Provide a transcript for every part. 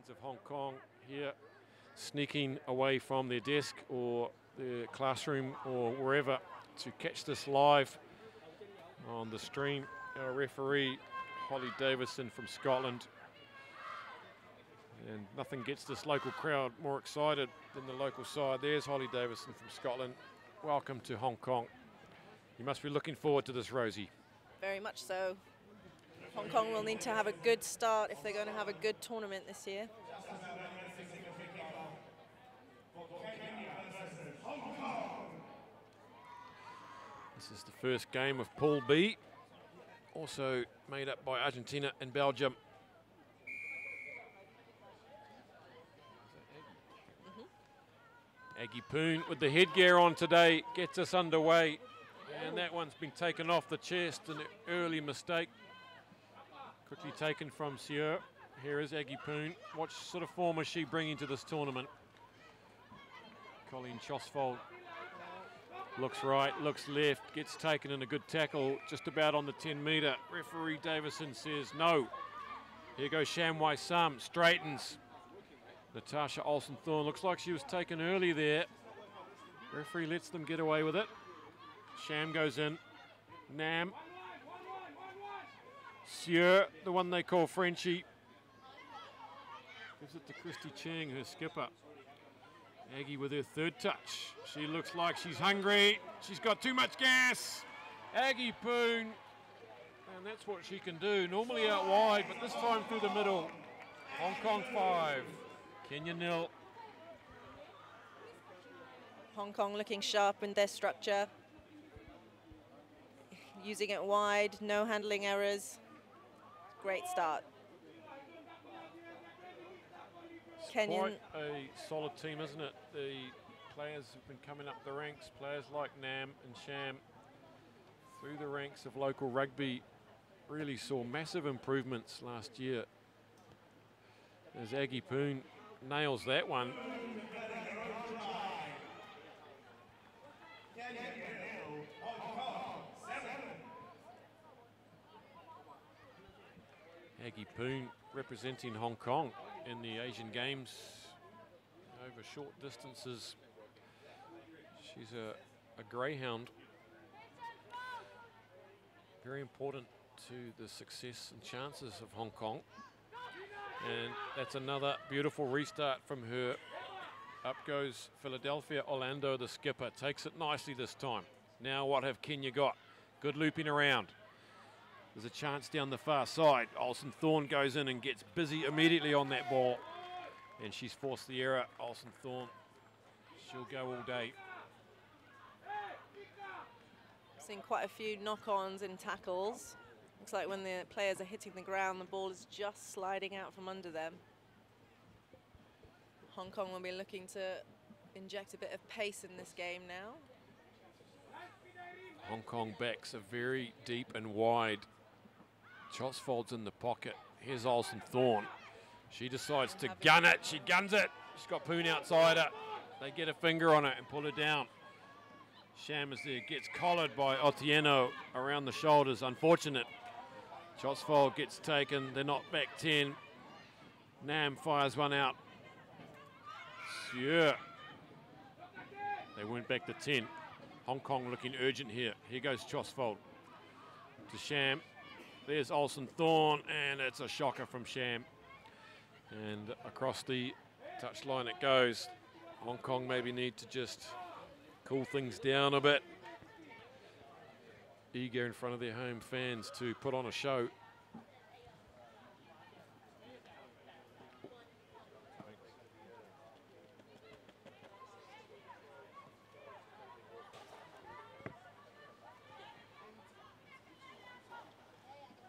Fans of Hong Kong here sneaking away from their desk or their classroom or wherever to catch this live on the stream. Our referee, Holly Davison from Scotland. And nothing gets this local crowd more excited than the local side. There's Holly Davison from Scotland. Welcome to Hong Kong. You must be looking forward to this, Rosie. Very much so. Hong Kong will need to have a good start if they're going to have a good tournament this year. This is the first game of Pool B, also made up by Argentina and Belgium. Aggie Poon with the headgear on today gets us underway, and that one's been taken off the chest, an early mistake. Quickly taken from Sieur. Here is Aggie Poon. What sort of form is she bringing to this tournament? Colleen Chosfold looks right, looks left, gets taken in a good tackle just about on the 10-metre. Referee Davison says no. Here goes Shamwai Sam, straightens. Natasha Olsen-Thorn looks like she was taken early there. Referee lets them get away with it. Sham goes in. Nam. Sieur, the one they call Frenchie. Gives it to Christy Chang, her skipper. Aggie with her third touch. She looks like she's hungry. She's got too much gas. Aggie Poon. And that's what she can do. Normally out wide, but this time through the middle. Hong Kong 5. Kenya 0. Hong Kong looking sharp in their structure. Using it wide, no handling errors. Great start. Kenyan. Quite a solid team, isn't it? The players have been coming up the ranks. Players like Nam and Sham through the ranks of local rugby really saw massive improvements last year. As Aggie Poon nails that one. Aggie Poon representing Hong Kong in the Asian Games over short distances. She's a greyhound. Very important to the success and chances of Hong Kong. And that's another beautiful restart from her. Up goes Philadelphia Orlando, the skipper. Takes it nicely this time. Now what have Kenya got? Good looping around. There's a chance down the far side. Olsen-Thorn goes in and gets busy immediately on that ball. And she's forced the error. Olsen-Thorn, she'll go all day. Seen quite a few knock-ons and tackles. Looks like when the players are hitting the ground, the ball is just sliding out from under them. Hong Kong will be looking to inject a bit of pace in this game now. Hong Kong backs are very deep and wide. Chosfold's in the pocket. Here's Olsen-Thorn. She decides to gun it. She guns it. She's got Poon outside her. They get a finger on it and pull her down. Sham is there, gets collared by Otieno around the shoulders. Unfortunate. Chosfold gets taken. They're not back 10. Nam fires one out. Sieur. They went back to 10. Hong Kong looking urgent here. Here goes Chosfold to Sham. There's Olsen-Thorn, and it's a shocker from Sham. And across the touchline it goes. Hong Kong maybe need to just cool things down a bit. Eager in front of their home fans to put on a show.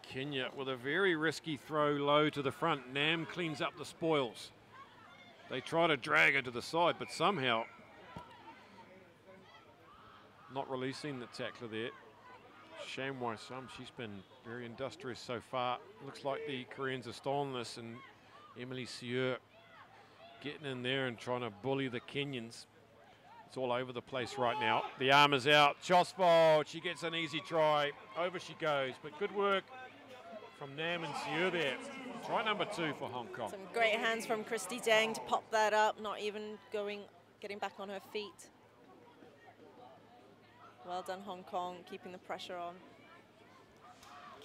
Kenya with a very risky throw low to the front. Nam cleans up the spoils. They try to drag her to the side, but somehow not releasing the tackler there. Shamwai Sam, she's been very industrious so far. Looks like the Koreans have stolen this, and Emily Sieur getting in there and trying to bully the Kenyans. It's all over the place right now. The arm is out. Chosfold, she gets an easy try. Over she goes, but good work from Nam and Sieur there. Try number 2 for Hong Kong. Some great hands from Christy Deng to pop that up, not even getting back on her feet. Well done, Hong Kong, keeping the pressure on.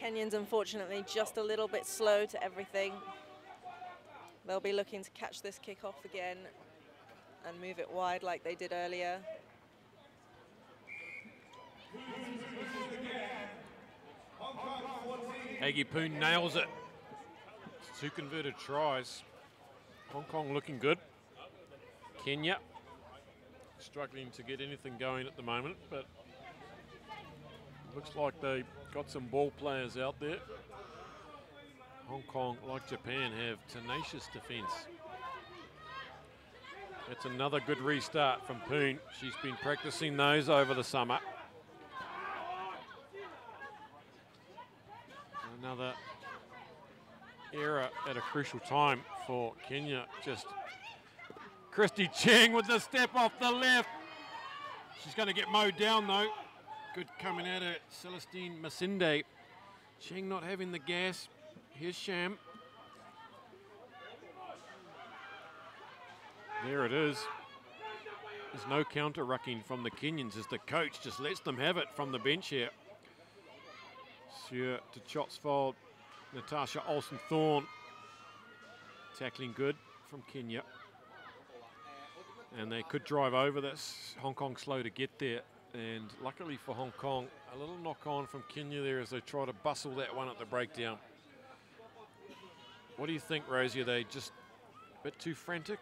Kenyans, unfortunately, just a little bit slow to everything. They'll be looking to catch this kick off again and move it wide like they did earlier. Aggie Poon nails it. It's 2 converted tries. Hong Kong looking good. Kenya struggling to get anything going at the moment, but looks like they got some ball players out there. Hong Kong, like Japan, have tenacious defence. It's another good restart from Poon. She's been practicing those over the summer. Another error at a crucial time for Kenya. Just Christy Cheng with the step off the left. She's going to get mowed down though. Good coming at her, Celestine Masinde. Cheng not having the gas. Here's Sham. There it is. There's no counter rucking from the Kenyans as the coach just lets them have it from the bench here. Sure to Chotsfold, Natasha Olsen-Thorne. Tackling good from Kenya. And they could drive over this. Hong Kong slow to get there. And luckily for Hong Kong, a little knock on from Kenya there as they try to bustle that one at the breakdown. What do you think, Rosie? Are they just a bit too frantic,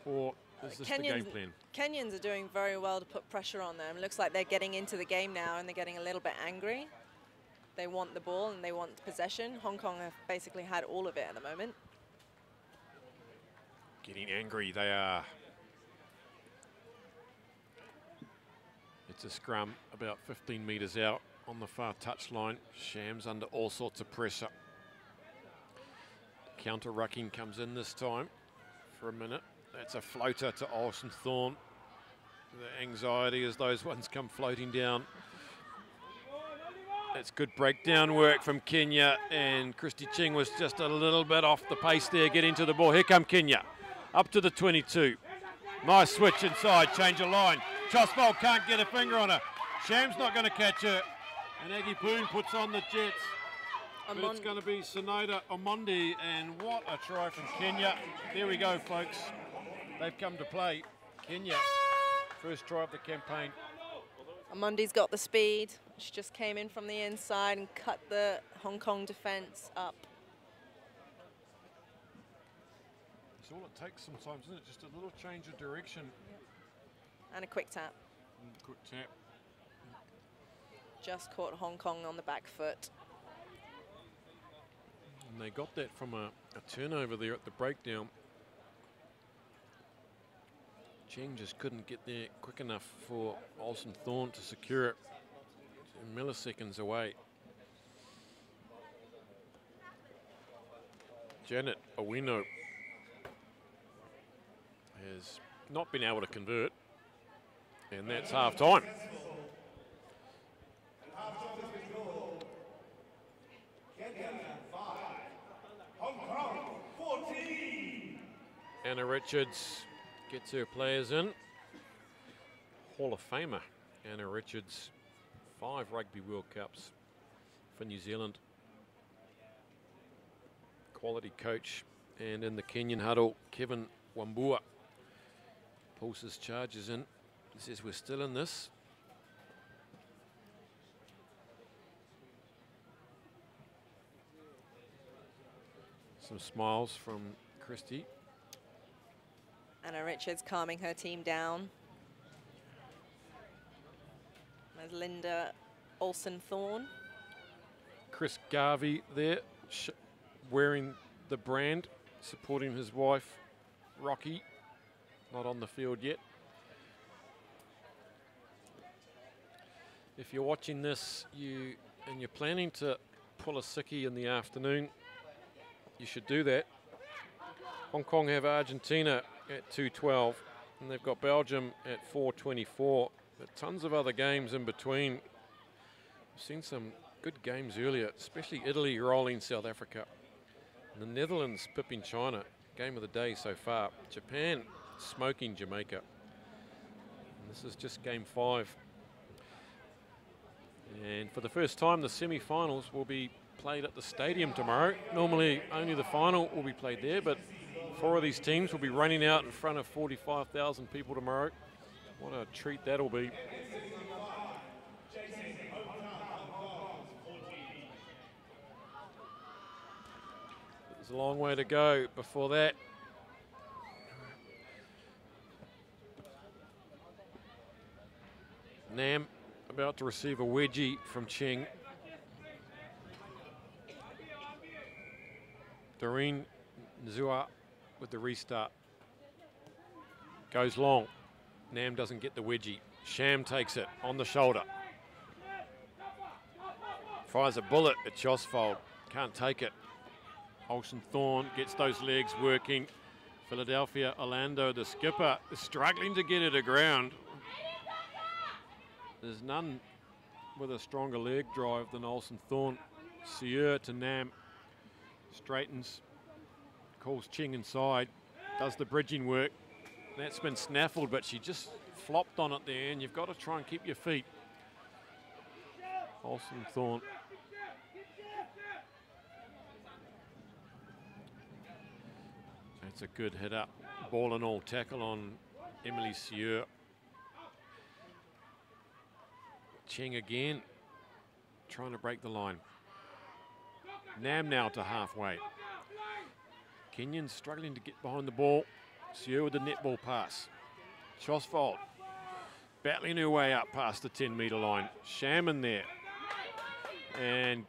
or is this the game plan? Kenyans are doing very well to put pressure on them. It looks like they're getting into the game now and they're getting a little bit angry. They want the ball and they want possession. Hong Kong have basically had all of it at the moment. Getting angry, they are. It's a scrum about 15 metres out on the far touchline. Shams under all sorts of pressure. Counter rucking comes in this time for a minute. That's a floater to Olsen-Thorne. The anxiety as those ones come floating down. That's good breakdown work from Kenya, and Christy Cheng was just a little bit off the pace there getting to the ball. Here come Kenya, up to the 22. Nice switch inside, change of line. Chosbold can't get a finger on her. Sham's not going to catch her, and Aggie Poon puts on the jets. But it's going to be Sonoda Omondi, and what a try from Kenya. There we go, folks. They've come to play. Kenya, first try of the campaign. Omondi's got the speed. She just came in from the inside and cut the Hong Kong defence up. That's all it takes sometimes, isn't it? Just a little change of direction. Yep. And a quick tap. Quick tap. Just caught Hong Kong on the back foot. And they got that from a turnover there at the breakdown. Cheng just couldn't get there quick enough for Olsen-Thorne to secure it. Milliseconds away. Janet Owino has not been able to convert, and that's half time. Anna Richards gets her players in. Hall of Famer Anna Richards, 5 Rugby World Cups for New Zealand. Quality coach. And in the Kenyan huddle, Kevin Wambua pulls his charges in. He says, we're still in this. Some smiles from Christy. Anna Richards calming her team down. There's Linda Olsen-Thorne. Chris Garvey there, wearing the brand, supporting his wife, Rocky. Not on the field yet. If you're watching this and you're planning to pull a sickie in the afternoon, you should do that. Hong Kong have Argentina at 2:12, and they've got Belgium at 4:24. But tons of other games in between. We've seen some good games earlier, especially Italy rolling South Africa. The Netherlands pipping China. Game of the day so far. Japan smoking Jamaica. And this is just game 5. And for the first time, the semi-finals will be played at the stadium tomorrow. Normally, only the final will be played there, but 4 of these teams will be running out in front of 45,000 people tomorrow. What a treat that'll be. There's a long way to go before that. Nam about to receive a wedgie from Ching. Doreen Zua with the restart. Goes long. Nam doesn't get the wedgie. Sham takes it on the shoulder. Fires a bullet at Josfold. Can't take it. Olsen Thorne gets those legs working. Philadelphia Orlando, the skipper, is struggling to get it aground. There's none with a stronger leg drive than Olsen Thorne. Sieur to Nam. Straightens. Calls Ching inside. Does the bridging work. That's been snaffled, but she just flopped on it there, and you've got to try and keep your feet. Olsen Thorne. That's a good hit up. Ball and all tackle on Emily Sieur. Ching again, trying to break the line. Nam now to halfway. Kenyans struggling to get behind the ball. Sieur with the netball pass. Josfold battling her way up past the 10-metre line. Sham in there. And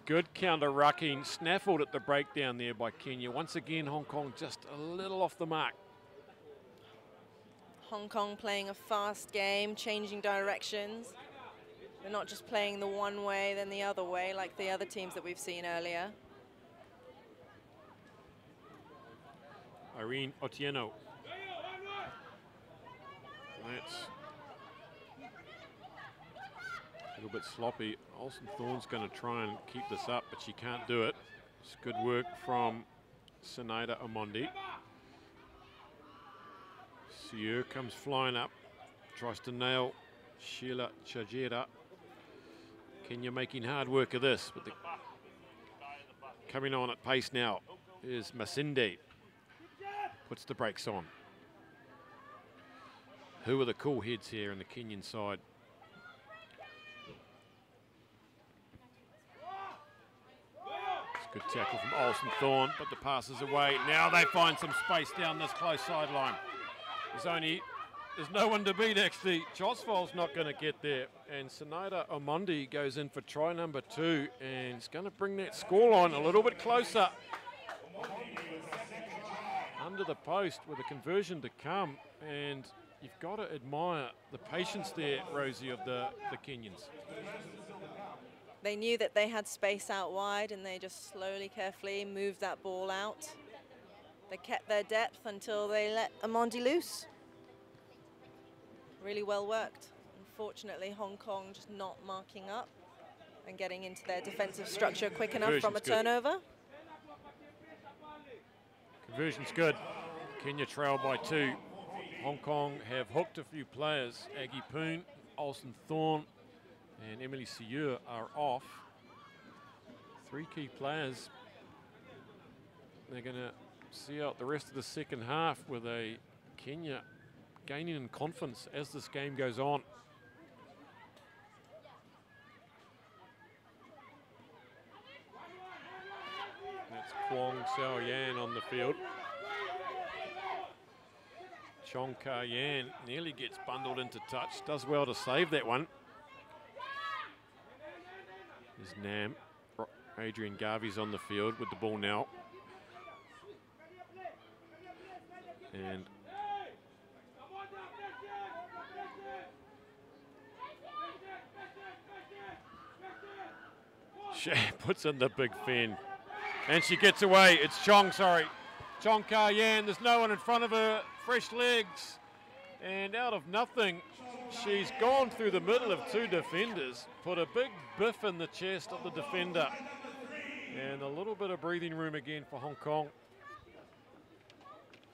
good counter rucking, snaffled at the breakdown there by Kenya. Once again, Hong Kong just a little off the mark. Hong Kong playing a fast game, changing directions. They're not just playing the one way, then the other way, like the other teams that we've seen earlier. Irene Otieno. That's a little bit sloppy. Olsen Thorne's going to try and keep this up, but she can't do it. It's good work from Sinaida Omondi. Sieur comes flying up, tries to nail Sheila Chajera. Kenya making hard work of this, but coming on at pace now is Masinde. Puts the brakes on. Who are the cool heads here in the Kenyan side? It's a good tackle from Olsen Thorne, but the pass is away. Now they find some space down this close sideline. There's no one to beat, actually. Josfold's not going to get there. And Sinaida Omondi goes in for try number 2, and it's going to bring that scoreline a little bit closer. Under the post with a conversion to come, and you've got to admire the patience there, Rosie, of the Kenyans. They knew that they had space out wide, and they just slowly, carefully moved that ball out. They kept their depth until they let Omondi loose. Really well worked. Unfortunately, Hong Kong just not marking up and getting into their defensive structure quick enough from a turnover. Conversion's good. Kenya trail by 2. Hong Kong have hooked a few players. Aggie Poon, Olsen Thorne, and Emily Sieur are off. 3 key players. They're going to see out the rest of the second half with a Kenya gaining in confidence as this game goes on. That's Kwong Sao Yan on the field. Chong Ka Yan nearly gets bundled into touch. Does well to save that one. There's Nam. Adrian Garvey's on the field with the ball now. And she puts in the big fin. And she gets away. It's Chong Ka Yan. There's no one in front of her. Fresh legs. And out of nothing, she's gone through the middle of 2 defenders. Put a big biff in the chest of the defender. And a little bit of breathing room again for Hong Kong.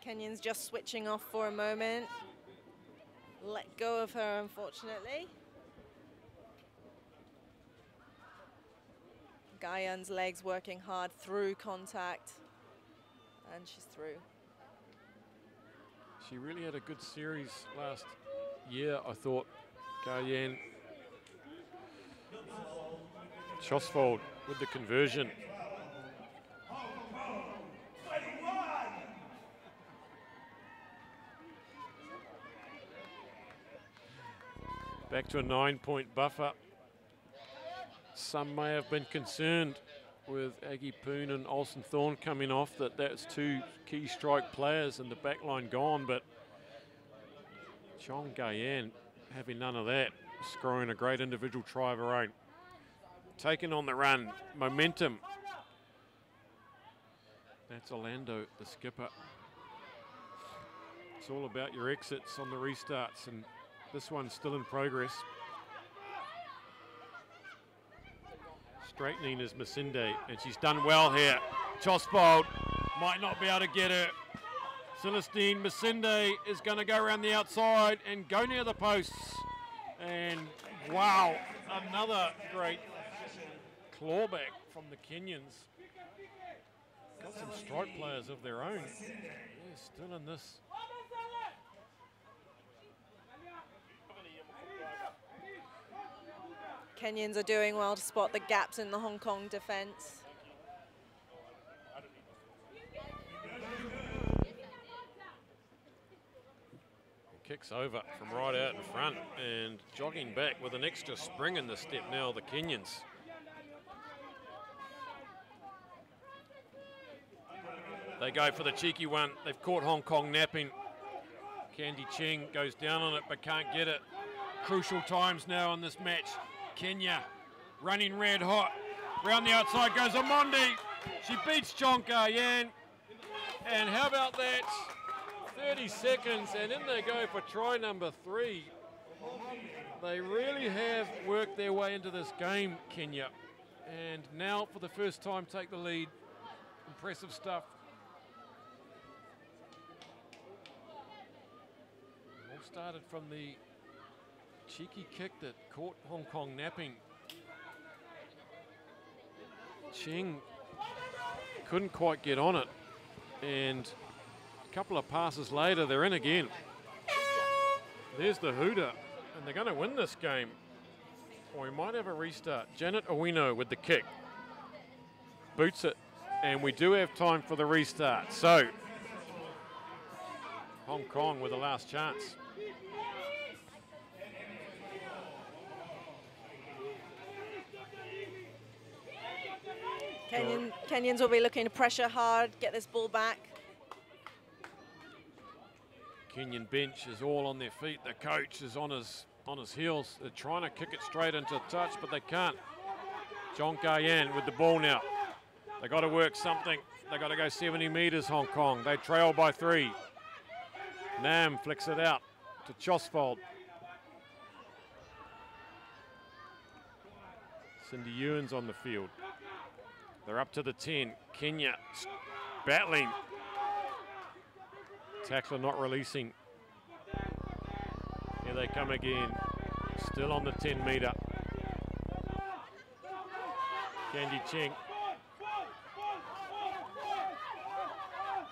Kenyon's just switching off for a moment. Let go of her, unfortunately. Gayan's legs working hard through contact. And she's through. She really had a good series last year, I thought. Gayan. Chosfold with the conversion. Back to a 9-point buffer. Some may have been concerned with Aggie Poon and Olsen Thorne coming off that's two key strike players and the back line gone, but Chong Gayan having none of that, scoring a great individual try of her own. Taken on the run, momentum. That's Orlando, the skipper. It's all about your exits on the restarts, and this one's still in progress. Straightening is Masinde, and she's done well here. Chosfold might not be able to get her. Celestine Masinde is going to go around the outside and go near the posts. And wow, another great clawback from the Kenyans. Got some strike players of their own. Yeah, still in this. Kenyans are doing well to spot the gaps in the Hong Kong defense. Kicks over from right out in front and jogging back with an extra spring in the step now, the Kenyans. They go for the cheeky one. They've caught Hong Kong napping. Candy Cheng goes down on it but can't get it. Crucial times now in this match. Kenya running red hot. Round the outside goes Amondi. She beats Chong Gayan. And how about that? 30 seconds and in they go for try number 3. They really have worked their way into this game, Kenya. And now for the first time take the lead. Impressive stuff. All started from the cheeky kick that caught Hong Kong napping. Cheng couldn't quite get on it, and a couple of passes later they're in again. There's the hooter, and they're going to win this game. Or we might have a restart. Janet Owino with the kick. Boots it, and we do have time for the restart. So, Hong Kong with the last chance. Kenyans will be looking to pressure hard, get this ball back. Kenyan bench is all on their feet. The coach is on his heels. They're trying to kick it straight into touch, but they can't. Chong Gayan with the ball now. They got to work something. They got to go 70 meters, Hong Kong. They trail by 3. Nam flicks it out to Chosfold. Cindy Ewan's on the field. They're up to the 10. Kenya battling. Tackler not releasing. Here they come again. Still on the 10 meter. Candy Cheng.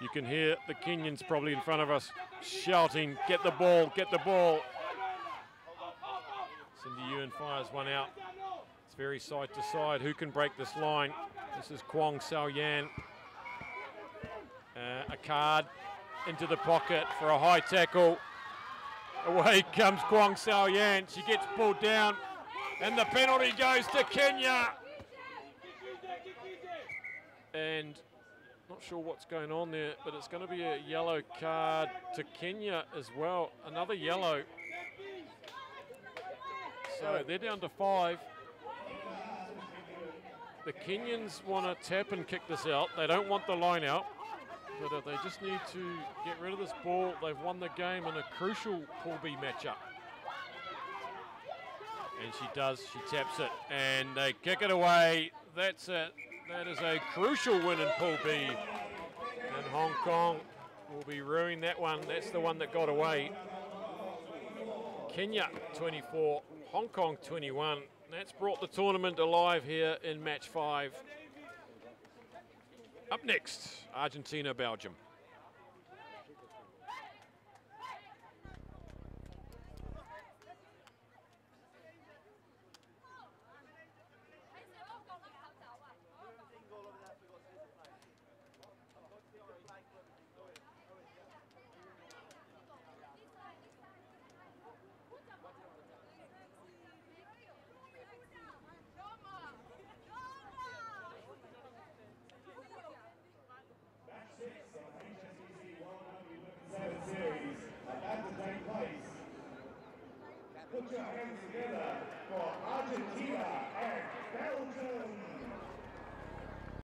You can hear the Kenyans probably in front of us shouting, get the ball, get the ball. Cindy Ewan fires one out. It's very side to side. Who can break this line? This is Kwong Sao Yan. A card into the pocket for a high tackle. Away comes Kwong Sao Yan. She gets pulled down. And the penalty goes to Kenya. And not sure what's going on there, but it's going to be a yellow card to Kenya as well. Another yellow. So they're down to 5. The Kenyans want to tap and kick this out. They don't want the line out, but they just need to get rid of this ball. They've won the game in a crucial Pool B matchup. And she does, she taps it, and they kick it away. That's it. That is a crucial win in Pool B. And Hong Kong will be ruining that one. That's the one that got away. Kenya 24, Hong Kong 21. That's brought the tournament alive here in match 5. Up next, Argentina, Belgium. Put your hands together for Argentina.